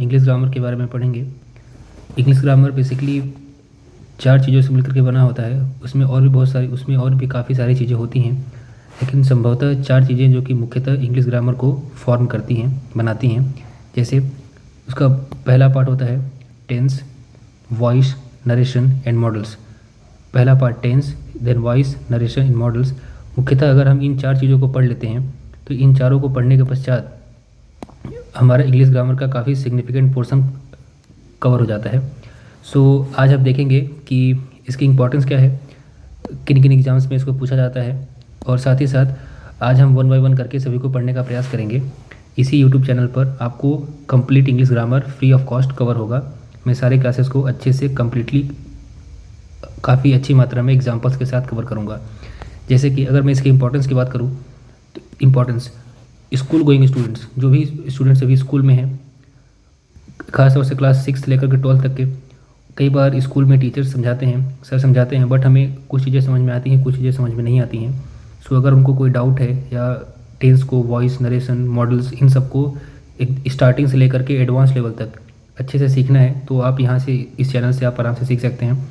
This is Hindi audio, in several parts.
इंग्लिश ग्रामर के बारे में पढ़ेंगे। इंग्लिश ग्रामर बेसिकली 4 चीज़ों से मिलकर के बना होता है। उसमें और भी काफ़ी सारी चीज़ें होती हैं, लेकिन संभवतः 4 चीज़ें जो कि मुख्यतः इंग्लिश ग्रामर को फॉर्म करती हैं, बनाती हैं। जैसे उसका पहला पार्ट होता है tense, voice, narration and modals. पहला part tense, then voice, narration and modals. मुख्यतः अगर हम इन 4 चीज़ों को पढ़ लेते हैं तो इन चारों को पढ़ने के पश्चात हमारा इंग्लिश ग्रामर का काफ़ी सिग्निफिकेंट पोर्शन कवर हो जाता है। सो आज हम देखेंगे कि इसकी इम्पोर्टेंस क्या है, किन किन एग्ज़ाम्स में इसको पूछा जाता है, और साथ ही साथ आज हम 1 बाय 1 करके सभी को पढ़ने का प्रयास करेंगे। इसी यूट्यूब चैनल पर आपको complete English grammar free of cost cover होगा। मैं सारे क्लासेस को अच्छे से कम्प्लीटली काफ़ी अच्छी मात्रा में एग्जाम्पल्स के साथ कवर करूँगा। जैसे कि अगर मैं इसकी इम्पोर्टेंस की बात करूँ तो इम्पोर्टेंस स्कूल गोइंग स्टूडेंट्स, जो भी स्टूडेंट्स अभी स्कूल में हैं, खासतौर से क्लास 6 से लेकर के 12 तक के, कई बार स्कूल में टीचर समझाते हैं, सर समझाते हैं, बट हमें कुछ चीज़ें समझ में आती हैं, कुछ चीज़ें समझ में नहीं आती हैं। सो अगर उनको कोई डाउट है या टेंस को, वॉइस, नरेशन, मॉडल्स, इन सबको एक स्टार्टिंग से लेकर के एडवांस लेवल तक अच्छे से सीखना है तो आप यहाँ से इस चैनल से आप आराम से सीख सकते हैं।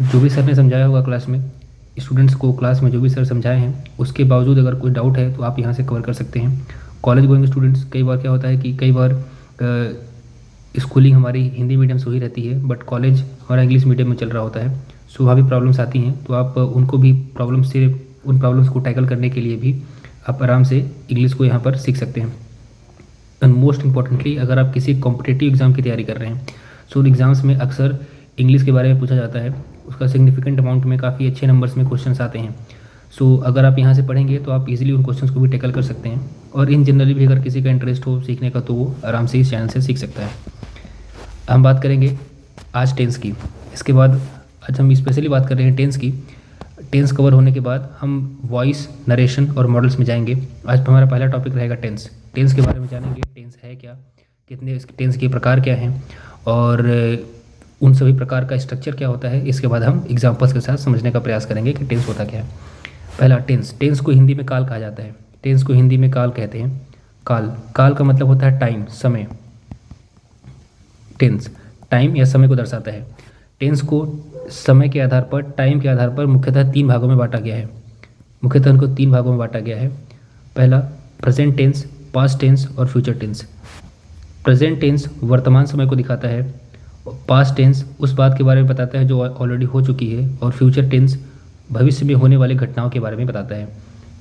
जो भी सर ने समझाया होगा क्लास में, स्टूडेंट्स को क्लास में जो भी सर समझाए हैं, उसके बावजूद अगर कोई डाउट है तो आप यहाँ से कवर कर सकते हैं। कॉलेज गोइंग स्टूडेंट्स, कई बार क्या होता है कि कई बार स्कूलिंग हमारी हिंदी मीडियम से ही रहती है, बट कॉलेज हमारा इंग्लिश मीडियम में चल रहा होता है। सो वहाँ भी प्रॉब्लम्स आती हैं, तो आप उन प्रॉब्लम्स को टैकल करने के लिए भी आप आराम से इंग्लिश को यहाँ पर सीख सकते हैं। एंड मोस्ट इम्पॉर्टेंटली, अगर आप किसी कॉम्पिटिटिव एग्ज़ाम की तैयारी कर रहे हैं, सो उन एग्ज़ाम्स में अक्सर इंग्लिश के बारे में पूछा जाता है। उसका सिग्निफिकेंट अमाउंट में काफ़ी अच्छे नंबर्स में क्वेश्चंस आते हैं। सो अगर आप यहाँ से पढ़ेंगे तो आप इजीली उन क्वेश्चंस को भी टैकल कर सकते हैं। और इन जनरली भी अगर किसी का इंटरेस्ट हो सीखने का तो वो आराम से इस चैनल से सीख सकता है। हम बात करेंगे आज टेंस की। इसके बाद आज हम स्पेशली बात कर रहे हैं टेंस की। टेंस कवर होने के बाद हम वॉइस, नरेशन और मॉडल्स में जाएंगे। आज हमारा पहला टॉपिक रहेगा टेंस। टेंस के बारे में जानेंगे, टेंस है क्या, कितने टेंस के प्रकार क्या हैं, और उन सभी प्रकार का स्ट्रक्चर क्या होता है। इसके बाद हम एग्जाम्पल्स के साथ समझने का प्रयास करेंगे कि टेंस होता क्या है। पहला टेंस। टेंस को हिंदी में काल कहा जाता है। टेंस को हिंदी में काल कहते हैं। काल का मतलब होता है टाइम, समय। टेंस टाइम या समय को दर्शाता है। टेंस को समय के आधार पर, टाइम के आधार पर मुख्यतः 3 भागों में बांटा गया है। मुख्यतः इनको 3 भागों में बांटा गया है। पहला प्रेजेंट टेंस, पास्ट टेंस और फ्यूचर टेंस। प्रेजेंट टेंस वर्तमान समय को दिखाता है, पास्ट टेंस उस बात के बारे में बताता है जो ऑलरेडी हो चुकी है, और फ्यूचर टेंस भविष्य में होने वाली घटनाओं के बारे में बताता है।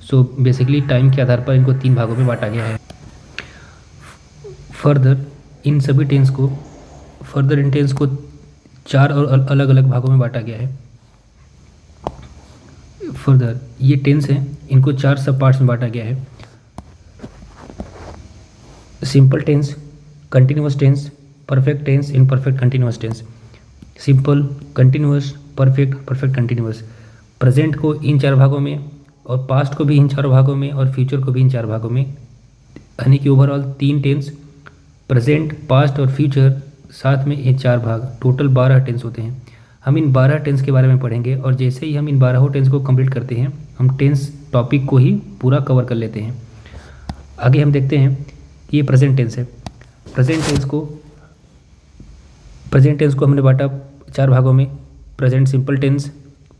सो बेसिकली टाइम के आधार पर इनको 3 भागों में बांटा गया है। फर्दर इन टेंस को 4 और अलग अलग भागों में बांटा गया है। फर्दर ये टेंस हैं, इनको 4 सब पार्ट्स में बांटा गया है। Simple tense, continuous tense, perfect tense, imperfect continuous tense. Simple, continuous, perfect, perfect continuous. Present को इन 4 भागों में, और पास्ट को भी इन 4 भागों में, और फ्यूचर को भी इन 4 भागों में, यानी कि ओवरऑल 3 टेंस, प्रेजेंट, पास्ट और फ्यूचर, साथ में ये 4 भाग, टोटल 12 टेंस होते हैं। हम इन 12 टेंस के बारे में पढ़ेंगे, और जैसे ही हम इन 12 टेंस को कंप्लीट करते हैं, हम टेंस टॉपिक को ही पूरा कवर कर लेते हैं। आगे हम देखते हैं कि ये प्रेजेंट टेंस है। प्रेजेंट टेंस को हमने बांटा 4 भागों में। Present simple tense,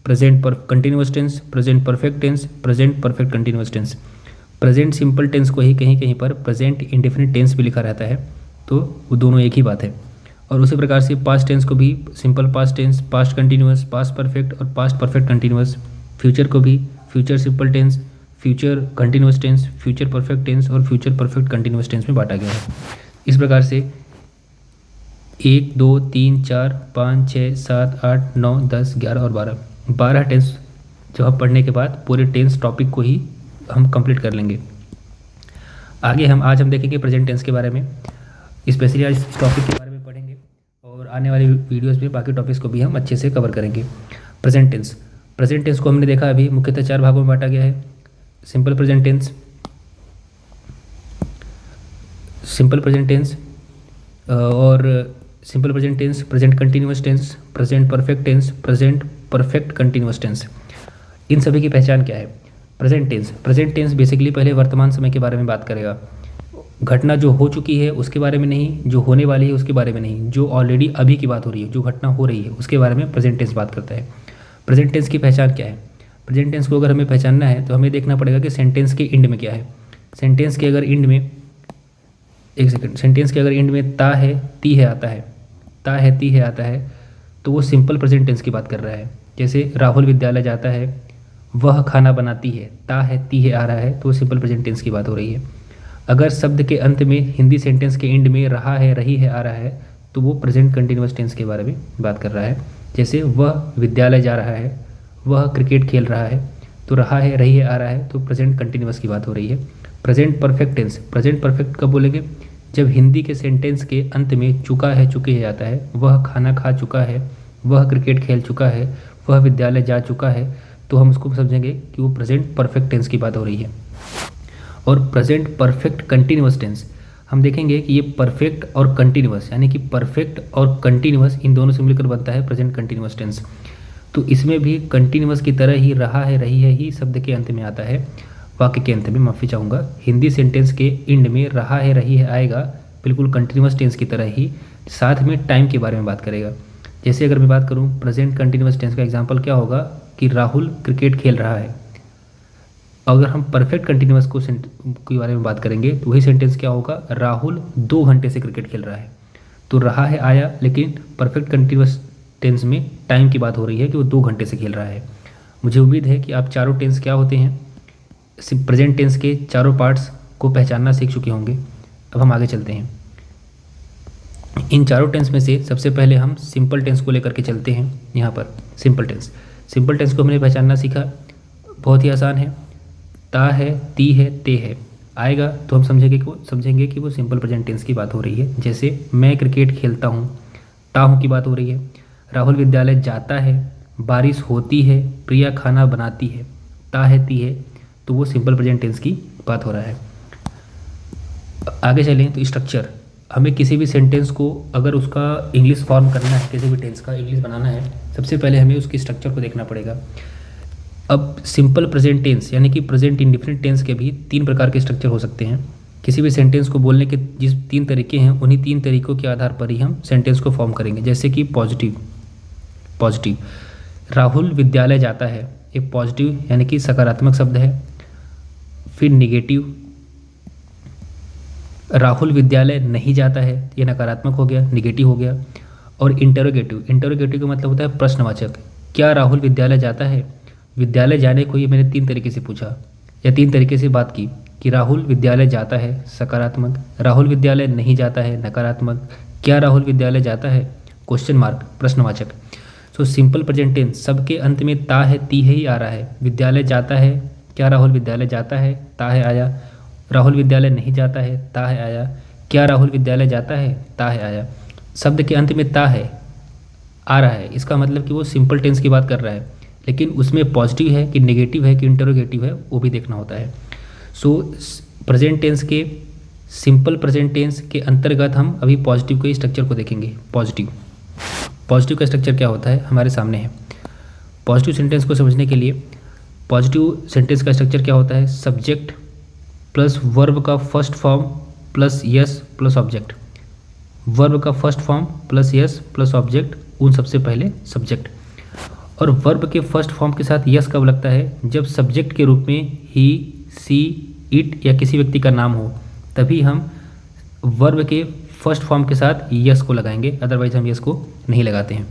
present continuous tense, present perfect tense, present perfect continuous tense. Present simple tense को ही कहीं कहीं पर प्रेजेंट इंडेफिनिट टेंस भी लिखा रहता है, तो वो दोनों एक ही बात है। और उसी प्रकार से पास्ट टेंस को भी simple past tense, past continuous, past perfect और पास्ट परफेक्ट कंटिन्यूअस। फ्यूचर को भी future simple tense, future continuous tense, future perfect tense और फ्यूचर परफेक्ट कंटिन्यूअस टेंस में बांटा गया है। इस प्रकार से 1, 2, 3, 4, 5, 6, 7, 8, 9, 10, 11 और 12 टेंस जब हम पढ़ने के बाद पूरे टेंस टॉपिक को ही हम कंप्लीट कर लेंगे। आगे आज हम देखेंगे प्रेजेंट टेंस के बारे में। स्पेशली आज इस टॉपिक के बारे में पढ़ेंगे, और आने वाली वीडियोस में बाकी टॉपिक्स को भी हम अच्छे से कवर करेंगे। प्रेजेंट टेंस को हमने देखा अभी मुख्यतः 4 भागों में बांटा गया है। सिंपल प्रेजेंट टेंस और simple present tense, present continuous tense, present perfect tense, present perfect continuous tense. इन सभी की पहचान क्या है? प्रेजेंट टेंस बेसिकली पहले वर्तमान समय के बारे में बात करेगा। घटना जो हो चुकी है उसके बारे में नहीं, जो होने वाली है उसके बारे में नहीं, जो ऑलरेडी अभी की बात हो रही है, जो घटना हो रही है उसके बारे में प्रेजेंट टेंस बात करता है। प्रेजेंट टेंस की पहचान क्या है? प्रेजेंट टेंस को अगर हमें पहचानना है तो हमें देखना पड़ेगा कि सेंटेंस के एंड में क्या है। सेंटेंस के अगर एंड में, एक सेकंड, सेंटेंस के अगर एंड में ता है ती है आता है, ता है ती है आता है, तो वो सिंपल प्रेजेंट टेंस की बात कर रहा है। जैसे राहुल विद्यालय जाता है, वह खाना बनाती है, ता है ती है आ रहा है, तो वो सिंपल प्रेजेंट टेंस की बात हो रही है। अगर शब्द के अंत में हिंदी सेंटेंस के एंड में रहा है रही है आ रहा है, तो वो प्रेजेंट कंटिन्यूअस टेंस के बारे में बात कर रहा है। जैसे वह विद्यालय जा रहा है, वह क्रिकेट खेल रहा है, तो रहा है रही है आ रहा है, तो प्रेजेंट कंटिन्यूअस की बात हो रही है। Present perfect tense, present perfect कब बोलेंगे? जब हिंदी के सेंटेंस के अंत में चुका है चुकी है आता है, वह खाना खा चुका है, वह क्रिकेट खेल चुका है, वह विद्यालय जा चुका है, तो हम उसको समझेंगे कि वो प्रेजेंट परफेक्ट टेंस की बात हो रही है। और प्रेजेंट परफेक्ट कंटिन्यूअस टेंस, हम देखेंगे कि ये परफेक्ट और कंटिन्यूअस, यानी कि परफेक्ट और कंटिन्यूअस इन दोनों से मिलकर बनता है प्रेजेंट कंटिन्यूअस टेंस। तो इसमें भी कंटिन्यूअस की तरह ही रहा है रही है ही शब्द के अंत में आता है, वाक्य के अंत में, माफ़ी चाहूँगा। हिंदी सेंटेंस के एंड में रहा है रही है आएगा, बिल्कुल कंटिन्यूअस टेंस की तरह ही, साथ में टाइम के बारे में बात करेगा। जैसे अगर मैं बात करूँ प्रेजेंट कंटिन्यूअस टेंस का एग्जाम्पल क्या होगा कि राहुल क्रिकेट खेल रहा है। अगर हम परफेक्ट कंटिन्यूअस को के बारे में बात करेंगे तो वही सेंटेंस क्या होगा, राहुल 2 घंटे से क्रिकेट खेल रहा है। तो रहा है आया, लेकिन परफेक्ट कंटिन्यूअस टेंस में टाइम की बात हो रही है कि वो 2 घंटे से खेल रहा है। मुझे उम्मीद है कि आप चारों टेंस क्या होते हैं, प्रेजेंट टेंस के चारों पार्ट्स को पहचानना सीख चुके होंगे। अब हम आगे चलते हैं। इन चारों टेंस में से सबसे पहले हम सिंपल टेंस को लेकर के चलते हैं। यहाँ पर सिंपल टेंस, सिंपल टेंस को हमने पहचानना सीखा, बहुत ही आसान है। ता है ती है ते है आएगा तो हम समझेंगे कि वो सिंपल प्रेजेंट टेंस की बात हो रही है। जैसे मैं क्रिकेट खेलता हूँ, ता हूँ की बात हो रही है। राहुल विद्यालय जाता है, बारिश होती है, प्रिया खाना बनाती है, ता है ती है, तो वो सिंपल प्रेजेंट टेंस की बात हो रहा है। आगे चलें तो स्ट्रक्चर, हमें किसी भी सेंटेंस को अगर उसका इंग्लिश फॉर्म करना है, किसी भी टेंस का इंग्लिश बनाना है, सबसे पहले हमें उसकी स्ट्रक्चर को देखना पड़ेगा। अब सिंपल प्रेजेंट टेंस यानी कि प्रेजेंट इंडिफिनिट टेंस के भी 3 प्रकार के स्ट्रक्चर हो सकते हैं। किसी भी सेंटेंस को बोलने के जिस 3 तरीके हैं, उन्हीं 3 तरीकों के आधार पर ही हम सेंटेंस को फॉर्म करेंगे। जैसे कि पॉजिटिव, राहुल विद्यालय जाता है, एक पॉजिटिव यानी कि सकारात्मक शब्द है। फिर निगेटिव, राहुल विद्यालय नहीं जाता है, ये नकारात्मक हो गया, निगेटिव हो गया। और इंटरोगेटिव का मतलब होता है प्रश्नवाचक, क्या राहुल विद्यालय जाता है? विद्यालय जाने को ये मैंने 3 तरीके से पूछा या 3 तरीके से बात की कि राहुल विद्यालय जाता है सकारात्मक, राहुल विद्यालय नहीं जाता है नकारात्मक, क्या राहुल विद्यालय जाता है क्वेश्चन मार्क प्रश्नवाचक। सो सिंपल प्रेजेंट टेंस सबके अंत में ता है ती है ही आ रहा है। विद्यालय जाता है, क्या राहुल विद्यालय जाता है, ता है आया। राहुल विद्यालय नहीं जाता है, ता है आया। क्या राहुल विद्यालय जाता है, ता है आया। शब्द के अंत में ता है आ रहा है, इसका मतलब कि वो सिंपल टेंस की बात कर रहा है, लेकिन उसमें पॉजिटिव है कि नेगेटिव है कि इंटरोगेटिव है वो भी देखना होता है। सो प्रेजेंट टेंस के सिंपल प्रेजेंट टेंस के अंतर्गत हम अभी पॉजिटिव के स्ट्रक्चर को देखेंगे। पॉजिटिव का स्ट्रक्चर क्या होता है हमारे सामने है। पॉजिटिव सेंटेंस को समझने के लिए पॉजिटिव सेंटेंस का स्ट्रक्चर क्या होता है, सब्जेक्ट प्लस वर्ब का first form plus S plus object. Verb का first form plus S plus object, उन सबसे पहले सब्जेक्ट। और वर्ब के फर्स्ट फॉर्म के साथ यस कब लगता है, जब सब्जेक्ट के रूप में ही, सी, इट या किसी व्यक्ति का नाम हो, तभी हम वर्ब के फर्स्ट फॉर्म के साथ यस को लगाएंगे, अदरवाइज हम यस को नहीं लगाते हैं।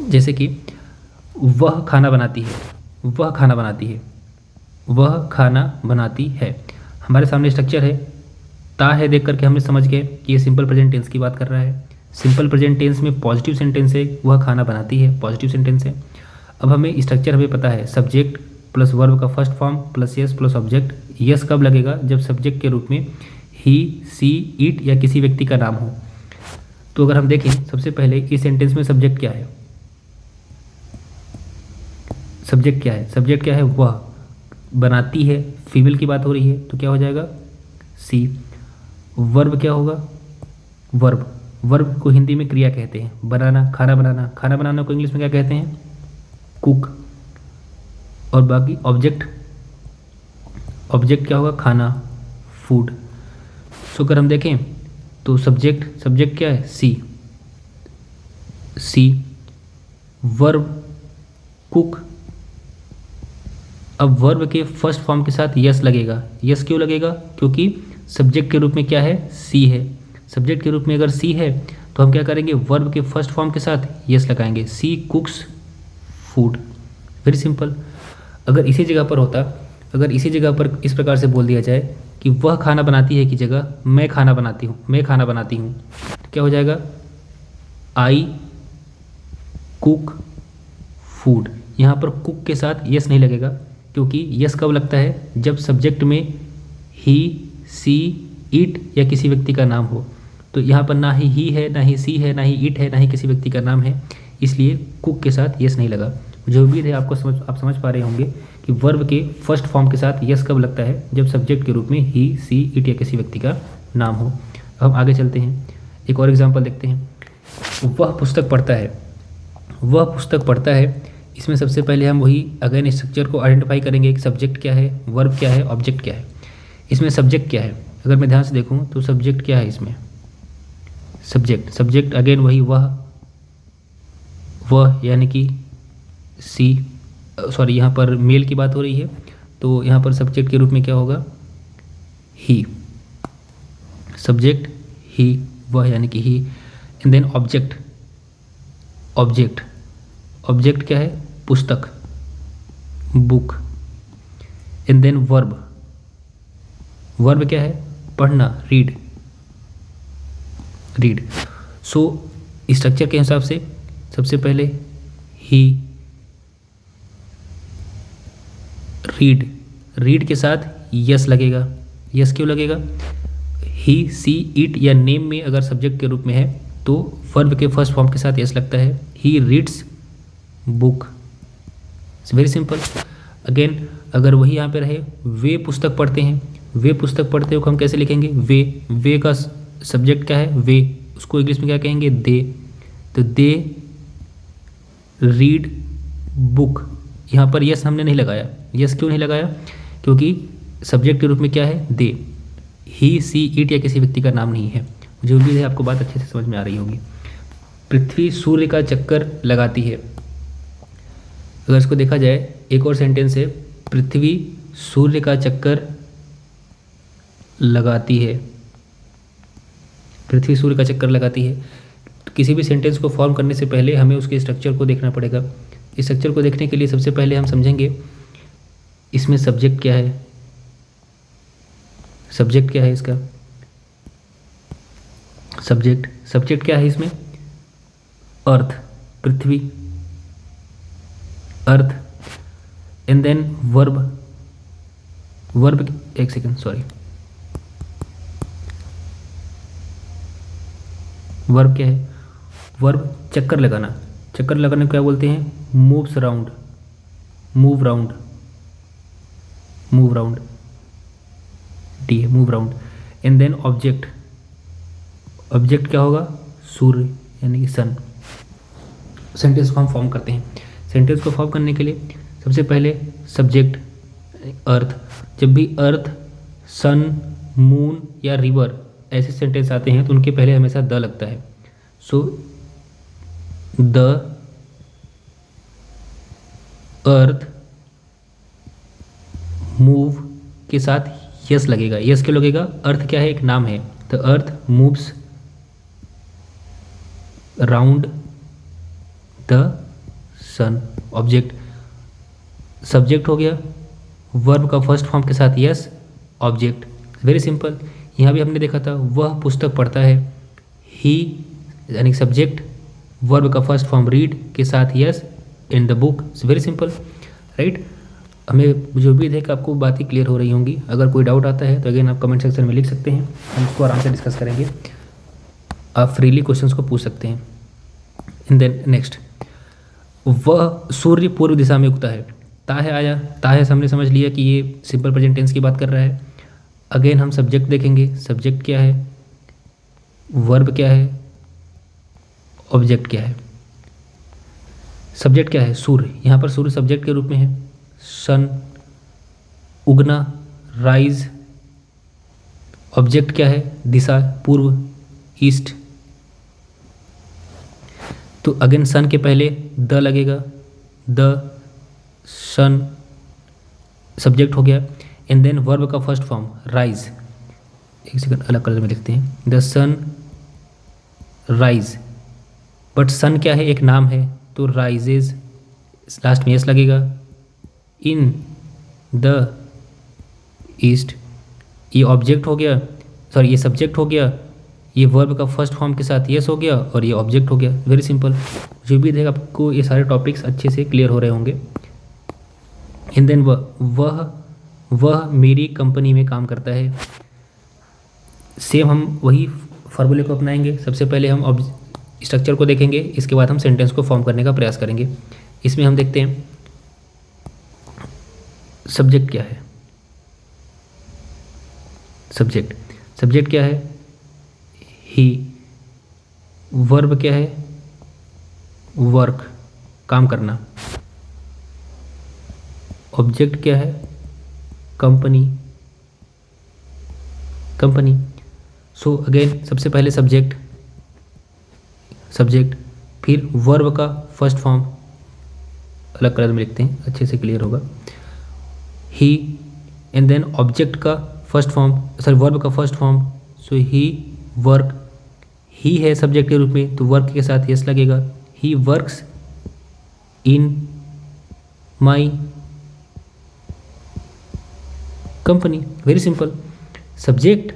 जैसे कि वह खाना बनाती है, वह खाना बनाती है, वह खाना बनाती है। हमारे सामने स्ट्रक्चर है, ता है देख करके हमने समझ गए कि ये सिंपल प्रेजेंट टेंस की बात कर रहा है। सिंपल प्रेजेंट टेंस में पॉजिटिव सेंटेंस है, वह खाना बनाती है, पॉजिटिव सेंटेंस है। अब हमें स्ट्रक्चर हमें पता है, सब्जेक्ट प्लस वर्ब का first form plus S plus object. Yes कब लगेगा, जब सब्जेक्ट के रूप में ही, सी, इट या किसी व्यक्ति का नाम हो। तो अगर हम देखें सबसे पहले इस सेंटेंस में सब्जेक्ट क्या है, सब्जेक्ट क्या है, सब्जेक्ट क्या है, वह बनाती है, फीमेल की बात हो रही है, तो क्या हो जाएगा सी। वर्ब क्या होगा, वर्ब को हिंदी में क्रिया कहते हैं, बनाना, खाना बनाना। खाना बनाना को इंग्लिश में क्या कहते हैं, कुक। और बाकी ऑब्जेक्ट क्या होगा, खाना, फूड। सो अगर हम देखें तो सब्जेक्ट क्या है, सी। Verb cook. अब वर्ब के फर्स्ट फॉर्म के साथ यस लगेगा। यस क्यों लगेगा, क्योंकि सब्जेक्ट के रूप में क्या है, सी है। सब्जेक्ट के रूप में अगर सी है तो हम क्या करेंगे, वर्ब के फर्स्ट फॉर्म के साथ यस लगाएंगे, सी कुक्स फूड। Very simple. अगर इसी जगह पर इस प्रकार से बोल दिया जाए कि वह खाना बनाती है की जगह मैं खाना बनाती हूँ, तो क्या हो जाएगा, आई कुक फूड। यहाँ पर कुक के साथ यस नहीं लगेगा, क्योंकि यस कब लगता है, जब सब्जेक्ट में ही, सी, इट या किसी व्यक्ति का नाम हो। तो यहाँ पर ना ही है, ना ही सी है, ना ही इट है, ना ही किसी व्यक्ति का नाम है, इसलिए कुक के साथ यस नहीं लगा। मुझे उम्मीद है आप समझ पा रहे होंगे कि वर्ब के फर्स्ट फॉर्म के साथ यस कब लगता है, जब सब्जेक्ट के रूप में ही, सी, इट या किसी व्यक्ति का नाम हो। अब हम आगे चलते हैं, एक और एग्जाम्पल देखते हैं। वह पुस्तक पढ़ता है। इसमें सबसे पहले हम वही अगेन स्ट्रक्चर को आइडेंटिफाई करेंगे कि सब्जेक्ट क्या है, वर्ब क्या है, ऑब्जेक्ट क्या है। इसमें सब्जेक्ट क्या है, अगर मैं ध्यान से देखूँ तो सब्जेक्ट क्या है इसमें, सब्जेक्ट अगेन वही वह यानी कि सी, सॉरी यहाँ पर मेल की बात हो रही है, तो यहाँ पर सब्जेक्ट के रूप में क्या होगा, ही। सब्जेक्ट ही, वह यानी कि ही। एंड देन ऑब्जेक्ट क्या है, पुस्तक, बुक। एंड देन वर्ब क्या है, पढ़ना, रीड। सो स्ट्रक्चर के हिसाब से सबसे पहले ही, रीड के साथ यस लगेगा। यस क्यों लगेगा, ही, सी, इट या नेम में अगर सब्जेक्ट के रूप में है तो वर्ब के फर्स्ट फॉर्म के साथ यस लगता है, he reads book. It's very simple. Again अगर वही यहाँ पे रहे, वे पुस्तक पढ़ते हैं, को हम कैसे लिखेंगे, वे का सब्जेक्ट क्या है, वे, उसको इंग्लिश में क्या कहेंगे, दे। तो दे रीड बुक। यहाँ पर यस हमने नहीं लगाया। यस क्यों नहीं लगाया, क्योंकि सब्जेक्ट के रूप में क्या है, दे। ही, सी, इट या किसी व्यक्ति का नाम नहीं है। मुझे उम्मीद है आपको बात अच्छे से समझ में आ रही होगी। पृथ्वी सूर्य का चक्कर लगाती है। अगर इसको देखा जाए, एक और सेंटेंस है, पृथ्वी सूर्य का चक्कर लगाती है। पृथ्वी सूर्य का चक्कर लगाती है। किसी भी सेंटेंस को फॉर्म करने से पहले हमें उसके स्ट्रक्चर को देखना पड़ेगा। इस स्ट्रक्चर को देखने के लिए सबसे पहले हम समझेंगे इसमें सब्जेक्ट क्या है। सब्जेक्ट क्या है इसका, सब्जेक्ट क्या है इसमें, अर्थ, पृथ्वी, अर्थ। एंड देन वर्ब, एक सेकेंड सॉरी, वर्ब क्या है, वर्ब चक्कर लगाने को क्या बोलते हैं, मूव राउंड, डी है, move round. And then object क्या होगा, सूर्य यानी कि सन। सेंटेंस को हम फॉर्म करते हैं। सेंटेंस को फॉर्म करने के लिए सबसे पहले सब्जेक्ट अर्थ। जब भी अर्थ, सन, मून या रिवर ऐसे सेंटेंस आते हैं तो उनके पहले हमेशा द लगता है। सो द अर्थ मूव के साथ यस लगेगा। यस क्यों लगेगा, अर्थ क्या है, एक नाम है। The earth moves round the sun. Object, subject हो गया, वर्ब का फर्स्ट फॉर्म के साथ यस, ऑब्जेक्ट। Very simple. यहाँ भी हमने देखा था, वह पुस्तक पढ़ता है, ही यानी सब्जेक्ट, वर्ब का फर्स्ट फॉर्म रीड के साथ yes, in the book. It's very simple, right. मुझे उम्मीद है कि आपको बातें क्लियर हो रही होंगी। अगर कोई डाउट आता है तो अगेन आप कमेंट सेक्शन में लिख सकते हैं, हम उसको आराम से डिस्कस करेंगे। आप फ्रीली क्वेश्चंस को पूछ सकते हैं। एंड देन नेक्स्ट, वह सूर्य पूर्व दिशा में उगता है। ता है आया, ता है हमने समझ लिया कि ये सिंपल प्रेजेंट टेंस की बात कर रहा है। अगेन हम सब्जेक्ट देखेंगे, सब्जेक्ट क्या है, वर्ब क्या है, ऑब्जेक्ट क्या है। सब्जेक्ट क्या है, सूर्य। यहाँ पर सूर्य सब्जेक्ट के रूप में है। सन, उगना, राइज, ऑब्जेक्ट क्या है, दिशा, पूर्व, ईस्ट। तो अगेन सन के पहले द लगेगा, द सन सब्जेक्ट हो गया। एंड देन वर्ब का फर्स्ट फॉर्म राइज, एक सेकंड अलग कलर में लिखते हैं, द सन राइज। बट सन क्या है, एक नाम है, तो राइजेज लास्ट में यस लगेगा। इन द ईस्ट, ये ऑब्जेक्ट हो गया, सॉरी ये सब्जेक्ट हो गया, ये वर्ब का फर्स्ट फॉर्म के साथ यस हो गया और ये ऑब्जेक्ट हो गया। Very simple. जो भी देखेगा आपको ये सारे टॉपिक्स अच्छे से क्लियर हो रहे होंगे। एंड देन वह मेरी कंपनी में काम करता है। सेम हम वही फार्मूले को अपनाएंगे। सबसे पहले हम स्ट्रक्चर को देखेंगे, इसके बाद हम सेंटेंस को फॉर्म करने का प्रयास करेंगे। इसमें हम देखते हैं सब्जेक्ट क्या है। सब्जेक्ट क्या है, ही। वर्ब क्या है, वर्क, काम करना। ऑब्जेक्ट क्या है, कंपनी। सो अगेन सबसे पहले सब्जेक्ट, फिर वर्ब का फर्स्ट फॉर्म, अलग कलर में लिखते हैं अच्छे से क्लियर होगा, ही। एंड देन ऑब्जेक्ट का फर्स्ट फॉर्म, सॉरी वर्ब का फर्स्ट फॉर्म, सो ही, वर्क। ही है सब्जेक्ट के रूप में, तो वर्क के साथ यस लगेगा। He works in my company. Very simple. Subject,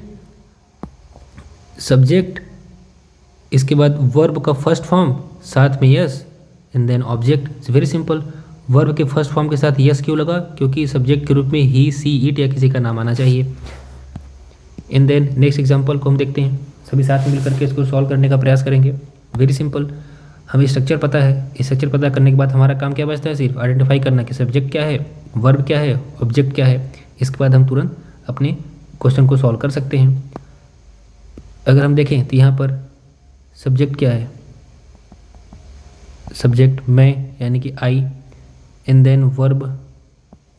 इसके बाद वर्ब का फर्स्ट फॉर्म, साथ में es, and then object. Very simple. Verb के फर्स्ट फॉर्म के साथ यस क्यों लगा, क्योंकि सब्जेक्ट के रूप में ही, सी, इट या किसी का नाम आना चाहिए। एंड देन नेक्स्ट एग्जांपल को हम देखते हैं, सभी साथ में मिलकर के इसको सॉल्व करने का प्रयास करेंगे। Very simple. हमें स्ट्रक्चर पता है, स्ट्रक्चर पता करने के बाद हमारा काम क्या बचता है, सिर्फ आइडेंटिफाई करना कि सब्जेक्ट क्या है, वर्ब क्या है, ऑब्जेक्ट क्या है। इसके बाद हम तुरंत अपने क्वेश्चन को सॉल्व कर सकते हैं। अगर हम देखें तो यहाँ पर सब्जेक्ट क्या है, सब्जेक्ट मैं यानी कि आई। एंड देन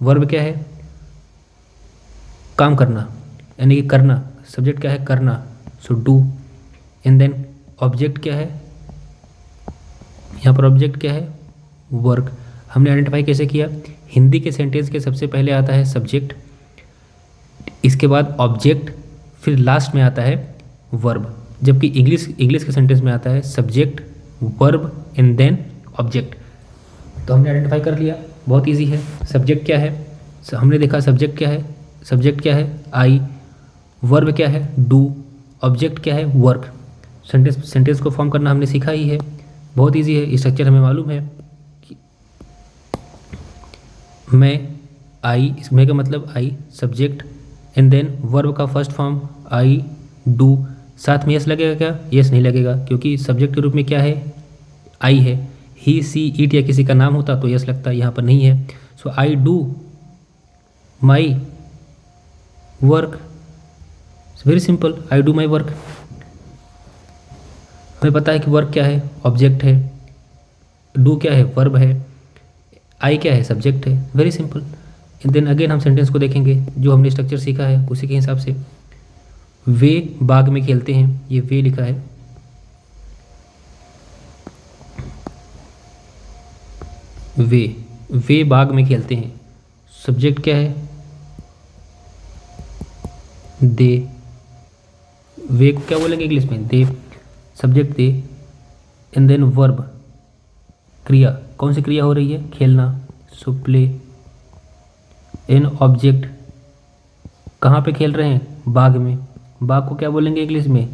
वर्ब क्या है, काम करना यानी कि करना। सब्जेक्ट क्या है, करना, so do. And then object क्या है, यहाँ पर ऑब्जेक्ट क्या है, वर्क। हमने आइडेंटिफाई कैसे किया, हिंदी के सेंटेंस के सबसे पहले आता है सब्जेक्ट, इसके बाद ऑब्जेक्ट, फिर लास्ट में आता है वर्ब। जबकि इंग्लिश के सेंटेंस में आता है subject, verb and then object. तो हमने आइडेंटिफाई कर लिया, बहुत इजी है। सब्जेक्ट क्या है, हमने देखा सब्जेक्ट क्या है आई, वर्ब क्या है डू, ऑब्जेक्ट क्या है वर्क। सेंटेंस को फॉर्म करना हमने सीखा ही है, बहुत इजी है। स्ट्रक्चर हमें मालूम है कि मैं का मतलब आई, सब्जेक्ट, एंड देन वर्ब का फर्स्ट फॉर्म आई, डू। साथ में यस लगेगा क्या, यस नहीं लगेगा, क्योंकि सब्जेक्ट के रूप में क्या है, आई है। ही, सी, इट या किसी का नाम होता तो यस लगता, यहाँ पर नहीं है। So I do my work. Very simple, I do my work. हमें पता है कि वर्क क्या है, ऑब्जेक्ट है, डू क्या है, वर्ब है, आई क्या है, सब्जेक्ट है। Very simple. And then again हम सेंटेंस को देखेंगे, जो हमने स्ट्रक्चर सीखा है उसी के हिसाब से। वे बाग में खेलते हैं, ये वे लिखा है, वे बाग में खेलते हैं। सब्जेक्ट क्या है, दे। वे को क्या बोलेंगे इंग्लिश में, they. Subject they. And then verb, क्रिया, कौन सी क्रिया हो रही है, खेलना, सो प्ले। एन ऑब्जेक्ट, कहाँ पे खेल रहे हैं, बाग में। बाग को क्या बोलेंगे इंग्लिश में,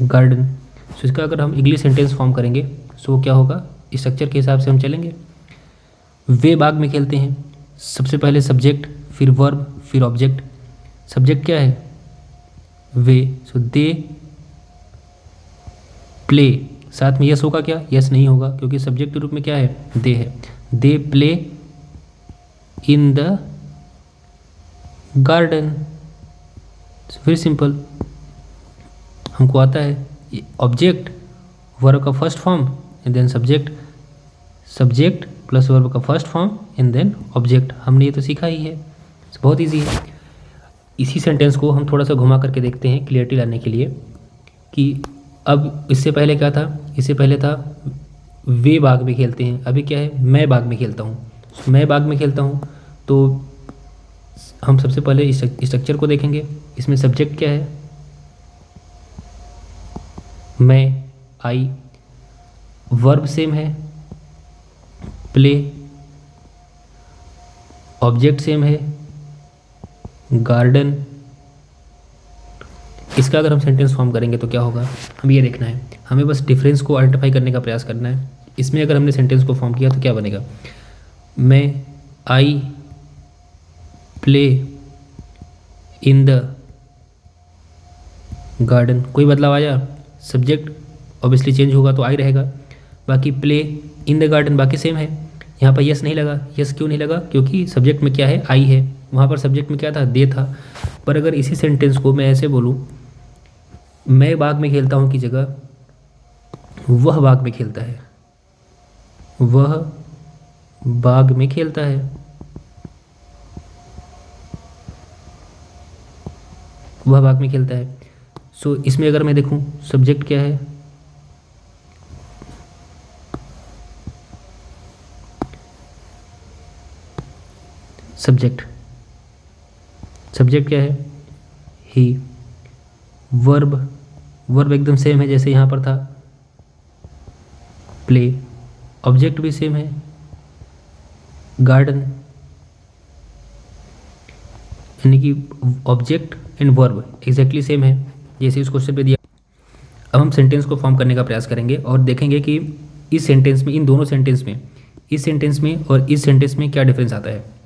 गार्डन। सो इसका अगर हम इंग्लिश सेंटेंस फॉर्म करेंगे सो क्या होगा, स्ट्रक्चर के हिसाब से हम चलेंगे। वे बाग में खेलते हैं, सबसे पहले सब्जेक्ट, फिर वर्ब, फिर ऑब्जेक्ट। सब्जेक्ट क्या है, वे, सो दे प्ले। साथ में यस होगा क्या, यस नहीं होगा, क्योंकि सब्जेक्ट के रूप में क्या है, दे है। They play in the garden. Very simple. हमको आता है ऑब्जेक्ट, वर्ब का first form and then subject plus verb का first form and then object. हमने ये तो सीखा ही है, बहुत इजी है। इसी सेंटेंस को हम थोड़ा सा घुमा करके देखते हैं क्लियरिटी लाने के लिए कि अब इससे पहले क्या था, इससे पहले था वे बाग में खेलते हैं, अभी क्या है मैं बाग में खेलता हूँ। मैं बाग में खेलता हूँ तो हम सबसे पहले इस स्ट्रक्चर को देखेंगे। इसमें सब्जेक्ट क्या है, मैं, आई, वर्ब सेम है, प्ले, ऑब्जेक्ट सेम है, गार्डन। इसका अगर हम सेंटेंस फॉर्म करेंगे तो क्या होगा, हमें ये देखना है, हमें बस डिफरेंस को आइडेंटिफाई करने का प्रयास करना है। इसमें अगर हमने सेंटेंस को फॉर्म किया तो क्या बनेगा, मैं, I play in the garden. कोई बदलाव आया, सब्जेक्ट ऑब्वियसली चेंज होगा तो आई रहेगा, बाकी प्ले इन द गार्डन बाकी सेम है। यहाँ पर यस नहीं लगा, यस क्यों नहीं लगा, क्योंकि सब्जेक्ट में क्या है, आई है, वहाँ पर सब्जेक्ट में क्या था, दे था। पर अगर इसी सेंटेंस को मैं ऐसे बोलूँ, मैं बाग में खेलता हूँ की जगह वह बाग में खेलता है, वह बाग में खेलता है, वह बाग में खेलता है। सो इसमें अगर मैं देखूं सब्जेक्ट क्या है, सब्जेक्ट क्या है, ही। वर्ब एकदम सेम है जैसे यहाँ पर था, प्ले। ऑब्जेक्ट भी सेम है, गार्डन। यानी कि object and verb exactly same है जैसे इस क्वेश्चन पे दिया। अब हम सेंटेंस को फॉर्म करने का प्रयास करेंगे और देखेंगे कि इस सेंटेंस में, इन दोनों सेंटेंस में, इस सेंटेंस में और इस सेंटेंस में क्या डिफरेंस आता है।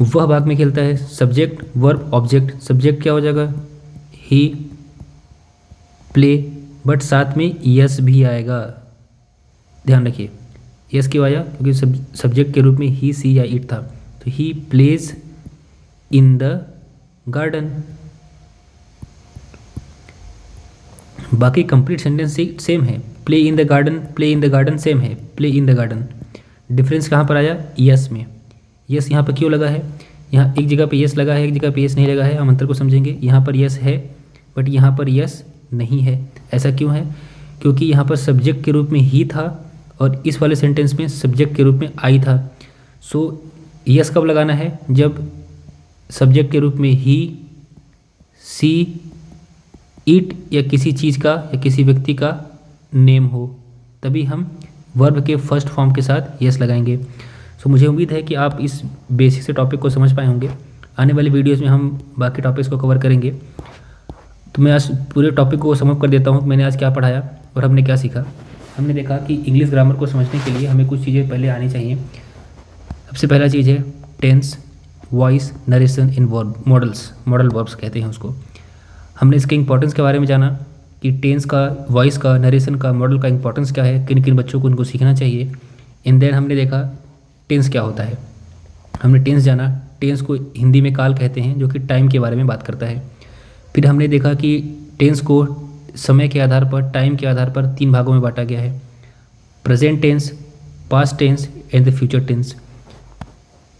वह बाग में खेलता है, सब्जेक्ट वर्ब ऑब्जेक्ट। सब्जेक्ट क्या हो जाएगा, ही प्ले, बट साथ में यस भी आएगा। ध्यान रखिए यस क्यों आया, क्योंकि सब्जेक्ट के रूप में ही, सी या इट था। तो he plays in the garden. बाकी कंप्लीट सेंटेंस सेम है, play in the garden, play in the garden same है, play in the garden. Difference कहाँ पर आया, यस में। यस यहाँ पर क्यों लगा है, यहाँ एक जगह पे यस लगा है, एक जगह पे यस नहीं लगा है। हम अंतर को समझेंगे, यहाँ पर यस है बट यहाँ पर यस नहीं है। ऐसा क्यों है, क्योंकि यहाँ पर सब्जेक्ट के रूप में ही था और इस वाले सेंटेंस में सब्जेक्ट के रूप में आई था। सो यस कब लगाना है, जब सब्जेक्ट के रूप में ही, सी, इट या किसी चीज़ का या किसी व्यक्ति का नेम हो, तभी हम वर्ब के फर्स्ट फॉर्म के साथ यस लगाएंगे। सो मुझे उम्मीद है कि आप इस बेसिक से टॉपिक को समझ पाए होंगे। आने वाली वीडियोज़ में हम बाकी टॉपिक्स को कवर करेंगे। तो मैं आज पूरे टॉपिक को समअप कर देता हूँ, मैंने आज क्या पढ़ाया और हमने क्या सीखा। हमने देखा कि इंग्लिश ग्रामर को समझने के लिए हमें कुछ चीज़ें पहले आनी चाहिए। सबसे पहला चीज़ है टेंस, वॉइस, नरेशन इन वर्ब, मॉडल वर्ब्स कहते हैं उसको। हमने इसके इंपॉर्टेंस के बारे में जाना कि टेंस का, वॉइस का, नरेशन का, मॉडल का इंपॉर्टेंस क्या है, किन किन बच्चों को उनको सीखना चाहिए। इन देन हमने देखा टेंस क्या होता है, हमने टेंस जाना। टेंस को हिंदी में काल कहते हैं, जो कि टाइम के बारे में बात करता है। फिर हमने देखा कि टेंस को समय के आधार पर, टाइम के आधार पर 3 भागों में बांटा गया है, present tense, past tense and the future tense.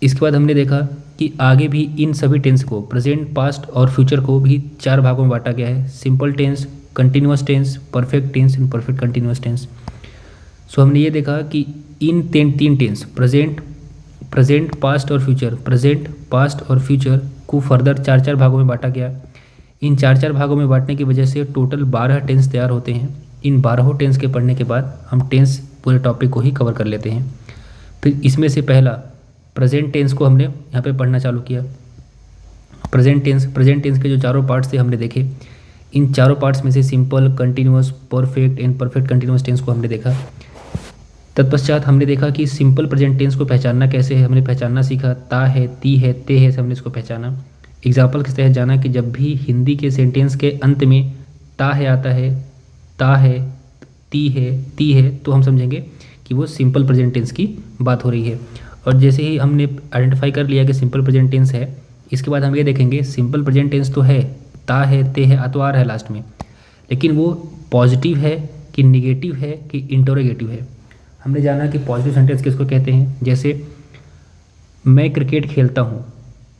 इसके बाद हमने देखा कि आगे भी इन सभी टेंस को, प्रेजेंट, पास्ट और फ्यूचर को भी 4 भागों में बांटा गया है, simple tense, continuous tense, perfect tense and perfect continuous tense. So हमने ये देखा कि इन 3 टेंस, प्रेजेंट, पास्ट और फ्यूचर, प्रेजेंट, पास्ट और फ्यूचर को फर्दर 4 भागों में बांटा गया। इन 4 भागों में बांटने की वजह से टोटल 12 टेंस तैयार होते हैं। इन 12 टेंस के पढ़ने के बाद हम टेंस पूरे टॉपिक को ही कवर कर लेते हैं। फिर इसमें से पहला प्रेजेंट टेंस को हमने यहाँ पे पढ़ना चालू किया। प्रेजेंट टेंस के जो 4 पार्ट्स थे हमने देखे। इन 4 पार्ट्स में से simple, continuous, perfect and perfect continuous tense को हमने देखा। तत्पश्चात हमने देखा कि सिंपल प्रेजेंट टेंस को पहचानना कैसे है, हमने पहचानना सीखा। ता है, ती है, ते है, से हमने इसको पहचाना। एग्जाम्पल के तहत जाना कि जब भी हिंदी के सेंटेंस के अंत में ता है आता है, ता है, ती है, तो हम समझेंगे कि वो सिंपल प्रेजेंट टेंस की बात हो रही है। और जैसे ही हमने आइडेंटिफाई कर लिया कि सिंपल प्रेजेंट टेंस है, इसके बाद हम ये देखेंगे सिंपल प्रेजेंट टेंस तो है, ता है, ते है, अतवार है लास्ट में, लेकिन वो पॉजिटिव है कि निगेटिव है कि इंटरोगेटिव है। हमने जाना कि पॉजिटिव सेंटेंस किसको कहते हैं, जैसे मैं क्रिकेट खेलता हूँ,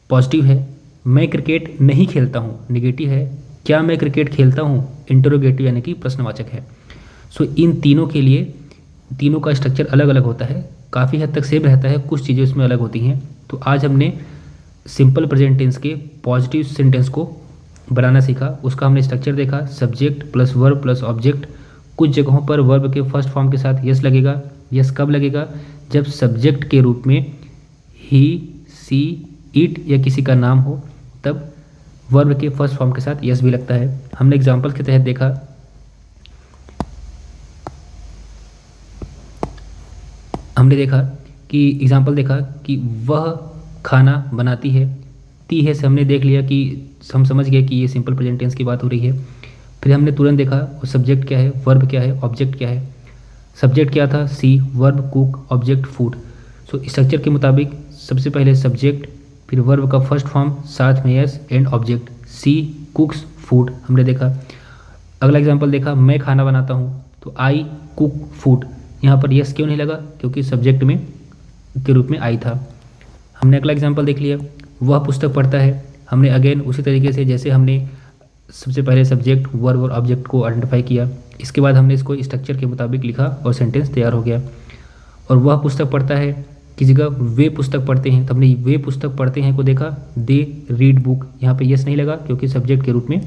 पॉजिटिव है मैं क्रिकेट नहीं खेलता हूँ, नेगेटिव है क्या मैं क्रिकेट खेलता हूँ, इंटरोगेटिव यानी कि प्रश्नवाचक है। सो इन तीनों के लिए तीनों का स्ट्रक्चर अलग अलग होता है, काफ़ी हद तक सेम रहता है, कुछ चीज़ें इसमें अलग होती हैं। तो आज हमने सिंपल प्रेजेंट टेंस के पॉजिटिव सेंटेंस को बनाना सीखा, उसका हमने स्ट्रक्चर देखा, subject plus verb plus object. कुछ जगहों पर वर्ब के फर्स्ट फॉर्म के साथ यस लगेगा। यस कब लगेगा, जब सब्जेक्ट के रूप में ही, सी, इट या किसी का नाम हो, तब वर्ब के फर्स्ट फॉर्म के साथ यस भी लगता है। हमने एग्जाम्पल के तहत देखा, हमने देखा कि एग्जाम्पल देखा कि वह खाना बनाती है, ती है से हमने देख लिया कि हम समझ गए कि ये सिंपल प्रेजेंट टेंस की बात हो रही है। फिर हमने तुरंत देखा वो सब्जेक्ट क्या है, वर्ब क्या है, ऑब्जेक्ट क्या है। सब्जेक्ट क्या था, she, verb cook, object food. So structure के मुताबिक सबसे पहले सब्जेक्ट, फिर वर्ब का फर्स्ट फॉर्म, साथ में es and object, she cooks food हमने देखा। अगला एग्जाम्पल देखा, मैं खाना बनाता हूँ, तो आई कुक फूड। यहाँ पर यस क्यों नहीं लगा, क्योंकि सब्जेक्ट में के रूप में आई था। हमने अगला एग्जाम्पल देख लिया, वह पुस्तक पढ़ता है। हमने अगेन उसी तरीके से जैसे हमने सबसे पहले सब्जेक्ट, वर्ब और ऑब्जेक्ट को आइडेंटिफाई किया, इसके बाद हमने इसको स्ट्रक्चर के मुताबिक लिखा और सेंटेंस तैयार हो गया। और वह पुस्तक पढ़ता है की जगह वे पुस्तक पढ़ते हैं, तो हमने वे पुस्तक पढ़ते हैं को देखा, दे रीड बुक। यहाँ पे यस नहीं लगा क्योंकि सब्जेक्ट के रूप में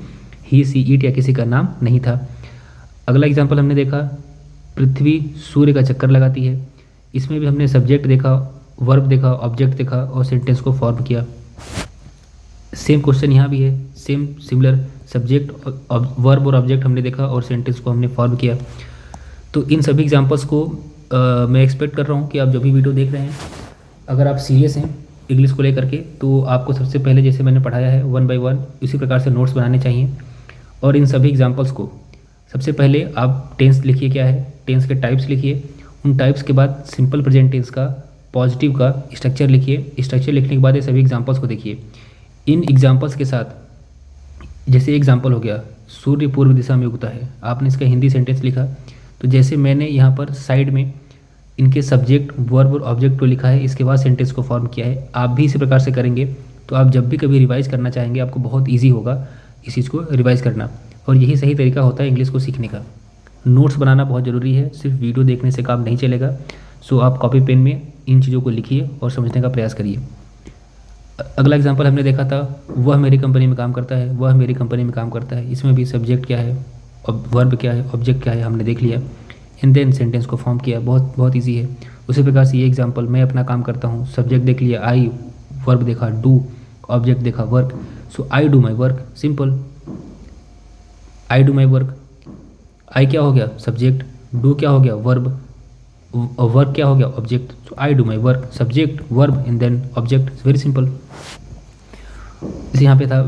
ही, सी, इट या किसी का नाम नहीं था। अगला एग्जाम्पल हमने देखा, पृथ्वी सूर्य का चक्कर लगाती है। इसमें भी हमने सब्जेक्ट देखा, वर्ब देखा, ऑब्जेक्ट देखा और सेंटेंस को फॉर्म किया। सेम क्वेश्चन यहाँ भी है, सेम सिमिलर सब्जेक्ट, वर्ब और ऑब्जेक्ट हमने देखा और सेंटेंस को हमने फॉर्म किया। तो इन सभी एग्जांपल्स को मैं एक्सपेक्ट कर रहा हूँ कि आप जो भी वीडियो देख रहे हैं, अगर आप सीरियस हैं इंग्लिश को लेकर के, तो आपको सबसे पहले जैसे मैंने पढ़ाया है 1 बाय 1 इसी प्रकार से नोट्स बनाने चाहिए। और इन सभी एग्जाम्पल्स को सबसे पहले आप टेंस लिखिए, क्या है टेंस के टाइप्स लिखिए, उन टाइप्स के बाद सिंपल प्रेजेंट टेंस का, पॉजिटिव का स्ट्रक्चर लिखिए। स्ट्रक्चर लिखने के बाद ये सभी एग्जांपल्स को देखिए। इन एग्जांपल्स के साथ, जैसे एग्जांपल हो गया सूर्य पूर्व दिशा में उगता है, आपने इसका हिंदी सेंटेंस लिखा, तो जैसे मैंने यहाँ पर साइड में इनके सब्जेक्ट, वर्ब और ऑब्जेक्ट को लिखा है, इसके बाद सेंटेंस को फॉर्म किया है, आप भी इसी प्रकार से करेंगे तो आप जब भी कभी रिवाइज़ करना चाहेंगे आपको बहुत ईजी होगा इस चीज़ को रिवाइज़ करना। और यही सही तरीका होता है इंग्लिश को सीखने का। नोट्स बनाना बहुत ज़रूरी है, सिर्फ वीडियो देखने से काम नहीं चलेगा। सो आप कॉपी पेन में इन चीज़ों को लिखिए और समझने का प्रयास करिए। अगला एग्जांपल हमने देखा था, वह मेरी कंपनी में काम करता है, वह मेरी कंपनी में काम करता है। इसमें भी सब्जेक्ट क्या है, वर्ब क्या है, ऑब्जेक्ट क्या है, हमने देख लिया, एंड देन सेंटेंस को फॉर्म किया। बहुत बहुत ईजी है। उसी प्रकार से ये एग्जांपल, मैं अपना काम करता हूँ, सब्जेक्ट देख लिया आई, वर्ब देखा डू, ऑब्जेक्ट देखा work. So I do my work, simple, I do my work. I क्या हो गया, सब्जेक्ट, डू क्या हो गया, वर्ब, वर्क क्या हो गया, object. So I do my work, subject, verb and then object, very simple. जैसे यहाँ पे था,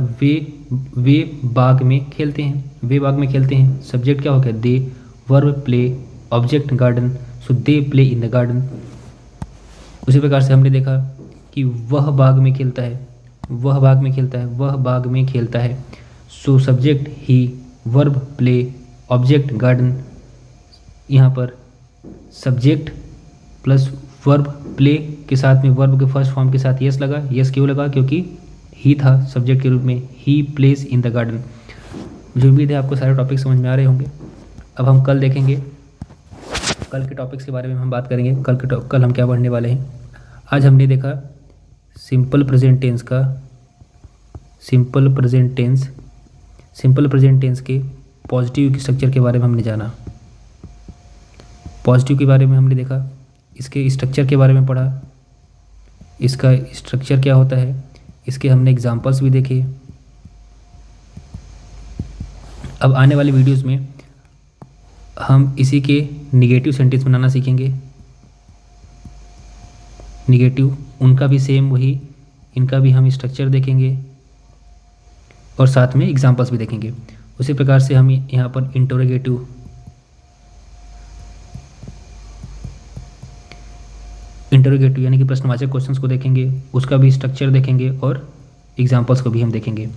वे बाग में खेलते हैं, वे बाग में खेलते हैं, सब्जेक्ट क्या हो गया, they, verb play, object garden. So they play in the garden. उसी प्रकार से हमने देखा कि वह बाग में खेलता है, वह बाग में खेलता है, वह बाग में खेलता है। सो सब्जेक्ट ही, वर्ब प्ले, ऑब्जेक्ट गार्डन। यहाँ पर सब्जेक्ट प्लस वर्ब प्ले के साथ में वर्ब के फर्स्ट फॉर्म के साथ यस लगा। यस क्यों लगा, क्योंकि ही था सब्जेक्ट के रूप में, ही प्लेस इन द गार्डन। मुझे उम्मीद है आपको सारे टॉपिक समझ में आ रहे होंगे। अब हम कल देखेंगे, कल के टॉपिक्स के बारे में हम बात करेंगे। कल हम क्या पढ़ने वाले हैं। आज हमने देखा सिंपल प्रेजेंट टेंस का, सिंपल प्रेजेंट टेंस के पॉजिटिव स्ट्रक्चर के बारे में हमने जाना, पॉजिटिव के बारे में हमने देखा, इसके स्ट्रक्चर के बारे में पढ़ा, इसका स्ट्रक्चर क्या होता है, इसके हमने एग्जांपल्स भी देखे। अब आने वाली वीडियोस में हम इसी के निगेटिव सेंटेंस बनाना सीखेंगे। निगेटिव, उनका भी सेम वही, इनका भी हम स्ट्रक्चर देखेंगे और साथ में एग्जांपल्स भी देखेंगे। उसी प्रकार से हम यहाँ पर इंटरोगेटिव, यानी कि प्रश्नवाचक क्वेश्चंस को देखेंगे, उसका भी स्ट्रक्चर देखेंगे और एग्जांपल्स को भी हम देखेंगे।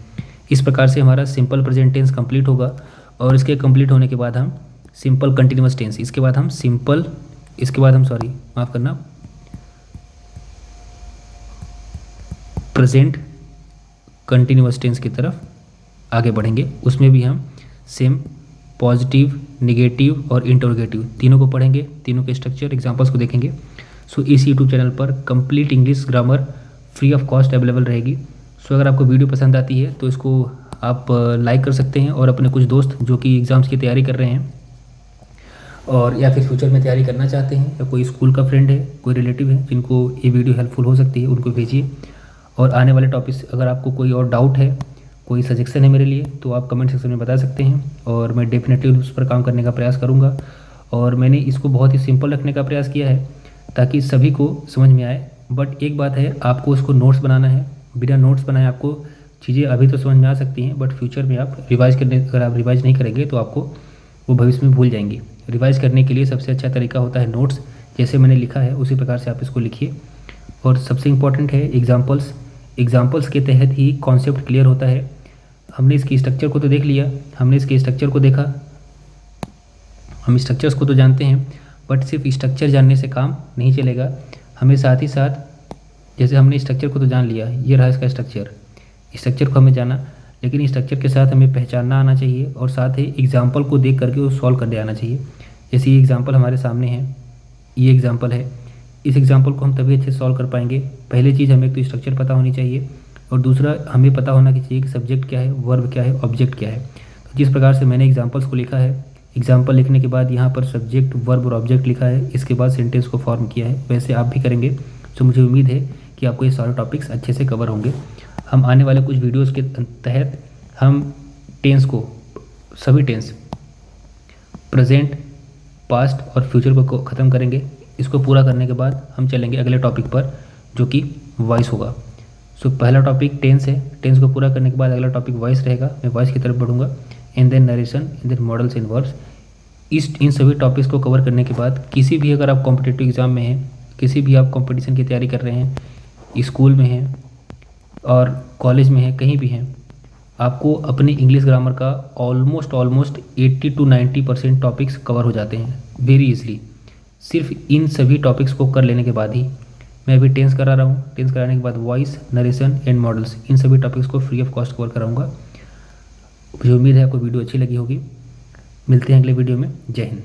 इस प्रकार से हमारा सिंपल प्रेजेंट टेंस कंप्लीट होगा और इसके कंप्लीट होने के बाद हम सिंपल कंटिन्यूअस टेंस, इसके बाद हम प्रेजेंट कंटिन्यूअस टेंस की तरफ आगे बढ़ेंगे। उसमें भी हम सेम पॉजिटिव, नेगेटिव और इंटरोगेटिव तीनों को पढ़ेंगे, तीनों के स्ट्रक्चर, एग्जांपल्स को देखेंगे। सो इस यूट्यूब चैनल पर complete English grammar free of cost available रहेगी। सो अगर आपको वीडियो पसंद आती है तो इसको आप लाइक कर सकते हैं और अपने कुछ दोस्त जो कि एग्ज़ाम्स की तैयारी कर रहे हैं और या फिर फ्यूचर में तैयारी करना चाहते हैं, या कोई स्कूल का फ्रेंड है, कोई रिलेटिव है जिनको ये वीडियो हेल्पफुल हो सकती है, उनको भेजिए। और आने वाले टॉपिक्स अगर आपको कोई और डाउट है, कोई सजेशन है मेरे लिए, तो आप कमेंट सेक्शन में बता सकते हैं और मैं डेफिनेटली उस पर काम करने का प्रयास करूँगा। और मैंने इसको बहुत ही सिंपल रखने का प्रयास किया है ताकि सभी को समझ में आए। बट एक बात है, आपको उसको नोट्स बनाना है। बिना नोट्स बनाए आपको चीज़ें अभी तो समझ में आ सकती हैं, बट फ्यूचर में आप अगर आप रिवाइज़ नहीं करेंगे तो आपको वो भविष्य में भूल जाएंगी। रिवाइज़ करने के लिए सबसे अच्छा तरीका होता है नोट्स। जैसे मैंने लिखा है उसी प्रकार से आप इसको लिखिए। और सबसे इम्पॉर्टेंट है एग्जाम्पल्स के तहत ही कॉन्सेप्ट क्लियर होता है। हमने इसकी स्ट्रक्चर को तो देख लिया, हमने इसके स्ट्रक्चर को देखा, हम स्ट्रक्चर्स को तो जानते हैं, बट सिर्फ स्ट्रक्चर जानने से काम नहीं चलेगा। हमें साथ ही साथ, जैसे हमने स्ट्रक्चर को तो जान लिया, ये रहा इसका स्ट्रक्चर को हमें जाना, लेकिन स्ट्रक्चर के साथ हमें पहचानना आना चाहिए और साथ ही एग्जाम्पल को देख करके वो सॉल्व करने आना चाहिए। जैसे ये एग्जाम्पल हमारे सामने है, ये एग्जाम्पल है, इस एग्जाम्पल को हम तभी अच्छे से सॉल्व कर पाएंगे। पहली चीज़ हमें तो स्ट्रक्चर पता होनी चाहिए और दूसरा हमें पता होना चाहिए कि सब्जेक्ट क्या है, वर्ब क्या है, ऑब्जेक्ट क्या है। तो जिस प्रकार से मैंने एग्जाम्पल्स को लिखा है, एग्जाम्पल लिखने के बाद यहाँ पर सब्जेक्ट, वर्ब और ऑब्जेक्ट लिखा है, इसके बाद सेंटेंस को फॉर्म किया है, वैसे आप भी करेंगे। तो मुझे उम्मीद है कि आपको ये सारे टॉपिक्स अच्छे से कवर होंगे। हम आने वाले कुछ वीडियोस के तहत हम टेंस को, सभी टेंस, प्रेजेंट, पास्ट और फ्यूचर को ख़त्म करेंगे। इसको पूरा करने के बाद हम चलेंगे अगले टॉपिक पर जो कि वॉइस होगा। सो पहला टॉपिक टेंस है, टेंस को पूरा करने के बाद अगला टॉपिक वॉइस रहेगा, मैं वॉइस की तरफ बढ़ूँगा। And then narration, and then modals and verbs. इन सभी टॉपिक्स को कवर करने के बाद किसी भी, अगर आप कॉम्पिटिटिव एग्ज़ाम में हैं, किसी भी आप कंपटीशन की तैयारी कर रहे हैं, स्कूल में हैं और कॉलेज में हैं, कहीं भी हैं, आपको अपने इंग्लिश ग्रामर का ऑलमोस्ट 80 to 90% टॉपिक्स कवर हो जाते हैं वेरी इजली, सिर्फ इन सभी टॉपिक्स को कर लेने के बाद ही। मैं अभी टेंस करा रहा हूँ, टेंस कराने के बाद वॉइस, नरेशन एंड मॉडल्स, इन सभी टॉपिक्स को फ्री ऑफ कॉस्ट कवर कराऊंगा। मुझे उम्मीद है आपको वीडियो अच्छी लगी होगी। मिलते हैं अगले वीडियो में। जय हिंद।